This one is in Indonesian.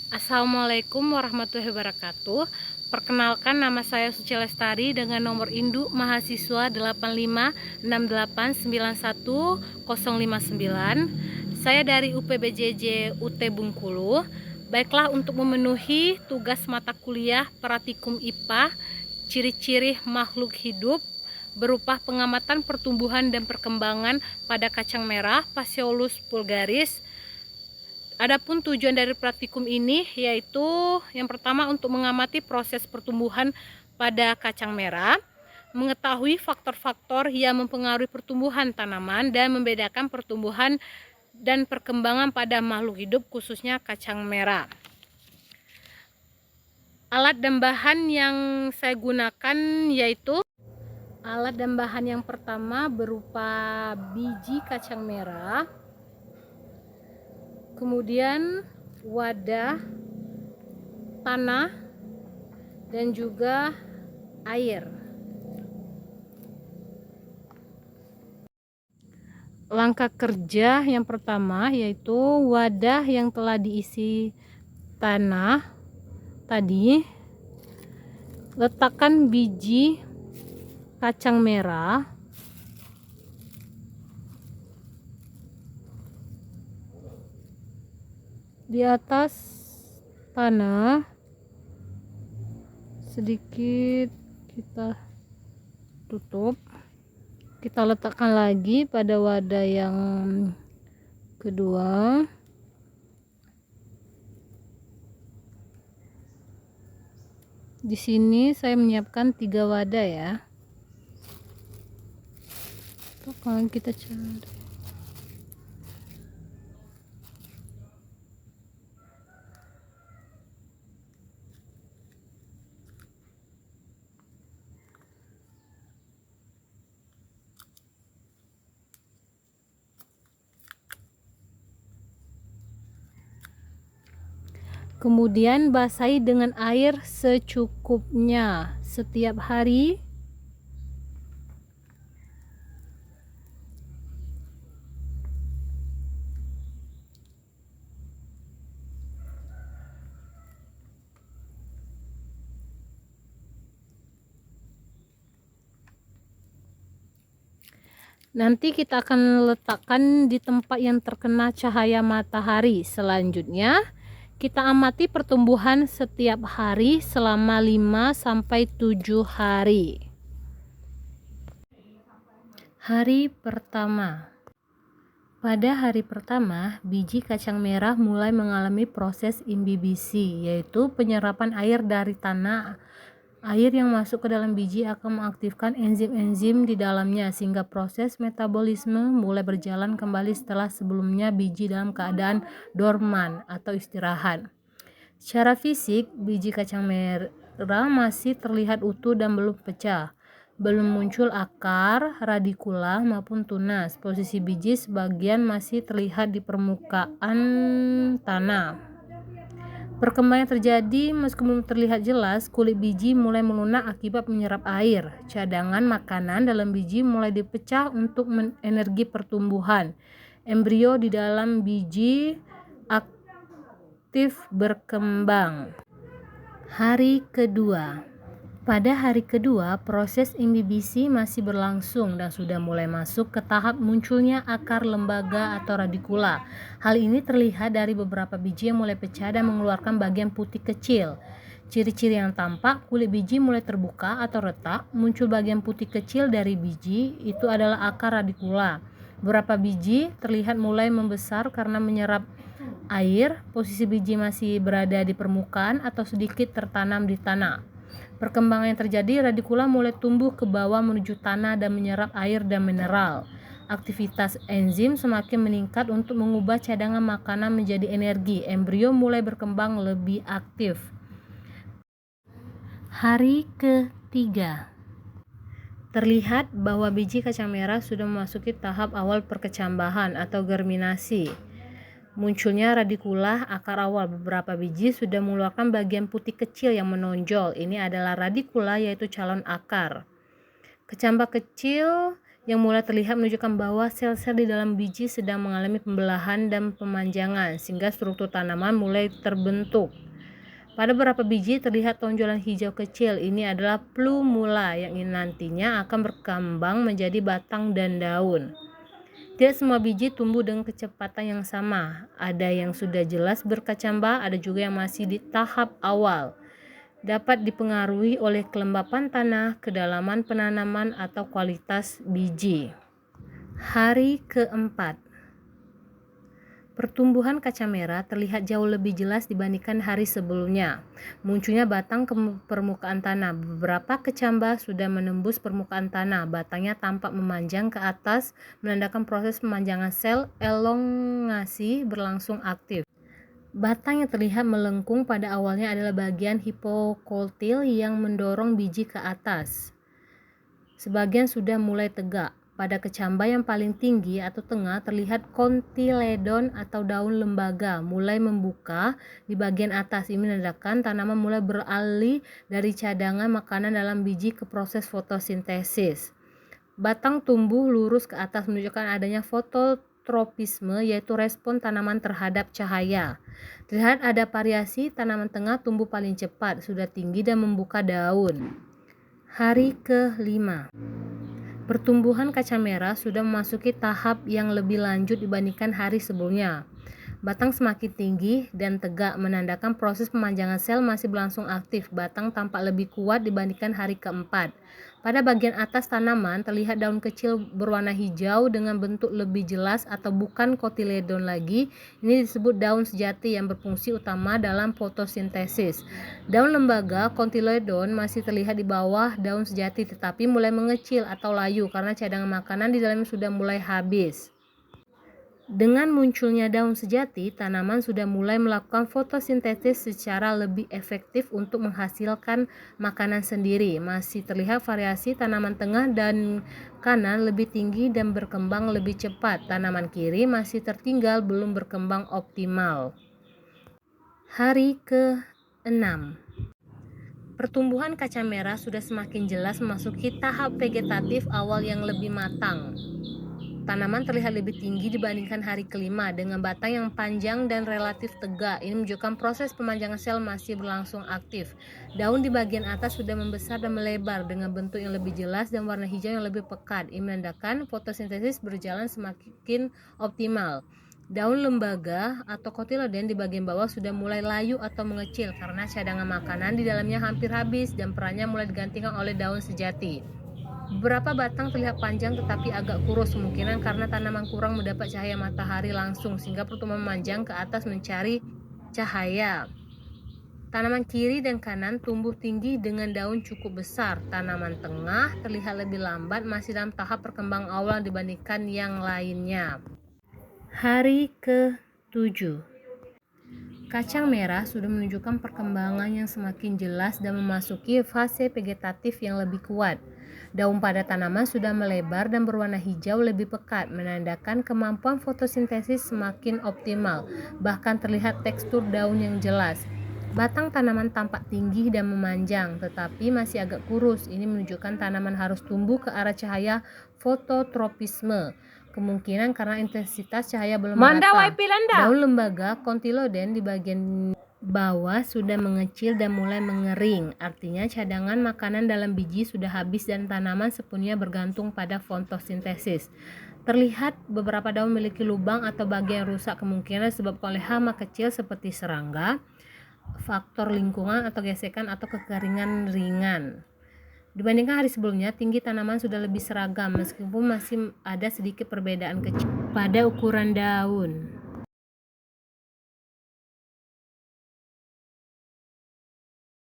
Assalamualaikum warahmatullahi wabarakatuh. Perkenalkan, nama saya Suci Lestari dengan nomor induk mahasiswa 8568919059. Saya dari UPBJJ UT Bengkulu. Baiklah, untuk memenuhi tugas mata kuliah Pratikum IPA, ciri-ciri makhluk hidup berupa pengamatan pertumbuhan dan perkembangan pada kacang merah Phaseolus vulgaris. Adapun tujuan dari praktikum ini yaitu yang pertama untuk mengamati proses pertumbuhan pada kacang merah, mengetahui faktor-faktor yang mempengaruhi pertumbuhan tanaman dan membedakan pertumbuhan dan perkembangan pada makhluk hidup khususnya kacang merah. Alat dan bahan yang saya gunakan yaitu alat dan bahan yang pertama berupa biji kacang merah, kemudian wadah, tanah, dan juga air. Langkah kerja yang pertama yaitu wadah yang telah diisi tanah tadi, letakkan biji kacang merah, di atas tanah, sedikit kita tutup, kita letakkan lagi pada wadah yang kedua. Di sini saya menyiapkan 3 wadah ya. Kalau kita cari, kemudian basahi dengan air secukupnya setiap hari. Nanti kita akan letakkan di tempat yang terkena cahaya matahari. Selanjutnya, kita amati pertumbuhan setiap hari selama 5-7 hari. Hari pertama. Pada hari pertama, biji kacang merah mulai mengalami proses imbibisi, yaitu penyerapan air dari tanah. Air yang masuk ke dalam biji akan mengaktifkan enzim-enzim di dalamnya sehingga proses metabolisme mulai berjalan kembali setelah sebelumnya biji dalam keadaan dorman atau istirahat. Secara fisik, biji kacang merah masih terlihat utuh dan belum pecah. Belum muncul akar, radikula maupun tunas. Posisi biji sebagian masih terlihat di permukaan tanah. Perkembangan terjadi meski belum terlihat jelas. Kulit biji mulai melunak akibat menyerap air. Cadangan makanan dalam biji mulai dipecah untuk energi pertumbuhan. Embrio di dalam biji aktif berkembang. Hari kedua. Pada hari kedua, proses imbibisi masih berlangsung dan sudah mulai masuk ke tahap munculnya akar lembaga atau radikula. Hal ini terlihat dari beberapa biji yang mulai pecah dan mengeluarkan bagian putih kecil. Ciri-ciri yang tampak, kulit biji mulai terbuka atau retak, muncul bagian putih kecil dari biji, itu adalah akar radikula. Beberapa biji terlihat mulai membesar karena menyerap air, posisi biji masih berada di permukaan atau sedikit tertanam di tanah. Perkembangan yang terjadi, radikula mulai tumbuh ke bawah menuju tanah dan menyerap air dan mineral. Aktivitas enzim semakin meningkat untuk mengubah cadangan makanan menjadi energi. Embrio mulai berkembang lebih aktif. Hari ketiga. Terlihat bahwa biji kacang merah sudah memasuki tahap awal perkecambahan atau germinasi. Munculnya radikula akar awal. Beberapa biji sudah mengeluarkan bagian putih kecil yang menonjol. Ini adalah radikula, yaitu calon akar. Kecambah kecil yang mulai terlihat menunjukkan bahwa sel-sel di dalam biji sedang mengalami pembelahan dan pemanjangan sehingga struktur tanaman mulai terbentuk. Pada beberapa biji terlihat tonjolan hijau kecil. Ini adalah plumula yang nantinya akan berkembang menjadi batang dan daun. Tidak semua biji tumbuh dengan kecepatan yang sama. Ada yang sudah jelas berkecambah, ada juga yang masih di tahap awal. Dapat dipengaruhi oleh kelembapan tanah, kedalaman penanaman, atau kualitas biji. Hari keempat. Pertumbuhan kacang merah terlihat jauh lebih jelas dibandingkan hari sebelumnya. Munculnya batang ke permukaan tanah. Beberapa kecambah sudah menembus permukaan tanah. Batangnya tampak memanjang ke atas, menandakan proses pemanjangan sel elongasi berlangsung aktif. Batang yang terlihat melengkung pada awalnya adalah bagian hipokotil yang mendorong biji ke atas. Sebagian sudah mulai tegak. Pada kecambah yang paling tinggi atau tengah terlihat kontiledon atau daun lembaga mulai membuka di bagian atas. Ini menandakan tanaman mulai beralih dari cadangan makanan dalam biji ke proses fotosintesis. Batang tumbuh lurus ke atas menunjukkan adanya fototropisme, yaitu respon tanaman terhadap cahaya. Terlihat ada variasi, tanaman tengah tumbuh paling cepat, sudah tinggi dan membuka daun. Hari ke-5. Pertumbuhan kacang merah sudah memasuki tahap yang lebih lanjut dibandingkan hari sebelumnya. Batang semakin tinggi dan tegak menandakan proses pemanjangan sel masih berlangsung aktif. Batang tampak lebih kuat dibandingkan hari keempat. Pada bagian atas tanaman terlihat daun kecil berwarna hijau dengan bentuk lebih jelas atau bukan kotiledon lagi. Ini disebut daun sejati yang berfungsi utama dalam fotosintesis. Daun lembaga kotiledon masih terlihat di bawah daun sejati tetapi mulai mengecil atau layu karena cadangan makanan di dalamnya sudah mulai habis. Dengan munculnya daun sejati, tanaman sudah mulai melakukan fotosintesis secara lebih efektif untuk menghasilkan makanan sendiri. Masih terlihat variasi, tanaman tengah dan kanan lebih tinggi dan berkembang lebih cepat. Tanaman kiri masih tertinggal, belum berkembang optimal. Hari ke-6. Pertumbuhan kacang merah sudah semakin jelas memasuki tahap vegetatif awal yang lebih matang. Tanaman terlihat lebih tinggi dibandingkan hari kelima dengan batang yang panjang dan relatif tegak. Ini menunjukkan proses pemanjangan sel masih berlangsung aktif. Daun di bagian atas sudah membesar dan melebar dengan bentuk yang lebih jelas dan warna hijau yang lebih pekat. Ini menandakan fotosintesis berjalan semakin optimal. Daun lembaga atau kotiledon di bagian bawah sudah mulai layu atau mengecil karena cadangan makanan di dalamnya hampir habis dan perannya mulai digantikan oleh daun sejati. Beberapa batang terlihat panjang tetapi agak kurus, kemungkinan karena tanaman kurang mendapat cahaya matahari langsung sehingga pertumbuhan memanjang ke atas mencari cahaya. Tanaman kiri dan kanan tumbuh tinggi dengan daun cukup besar. Tanaman tengah terlihat lebih lambat, masih dalam tahap perkembangan awal dibandingkan yang lainnya. Hari ke-7. Kacang merah sudah menunjukkan perkembangan yang semakin jelas dan memasuki fase vegetatif yang lebih kuat. Daun pada tanaman sudah melebar dan berwarna hijau lebih pekat, menandakan kemampuan fotosintesis semakin optimal. Bahkan terlihat tekstur daun yang jelas. Batang tanaman tampak tinggi dan memanjang, tetapi masih agak kurus. Ini menunjukkan tanaman harus tumbuh ke arah cahaya fototropisme. Kemungkinan karena intensitas cahaya belum merata. Daun lembaga kontiledon di bagian bawah sudah mengecil dan mulai mengering. Artinya cadangan makanan dalam biji sudah habis dan tanaman sepenuhnya bergantung pada fotosintesis. Terlihat beberapa daun memiliki lubang atau bagian rusak, kemungkinan disebabkan oleh hama kecil seperti serangga, faktor lingkungan atau gesekan atau kekeringan ringan. Dibandingkan hari sebelumnya, tinggi tanaman sudah lebih seragam meskipun masih ada sedikit perbedaan kecil pada ukuran daun.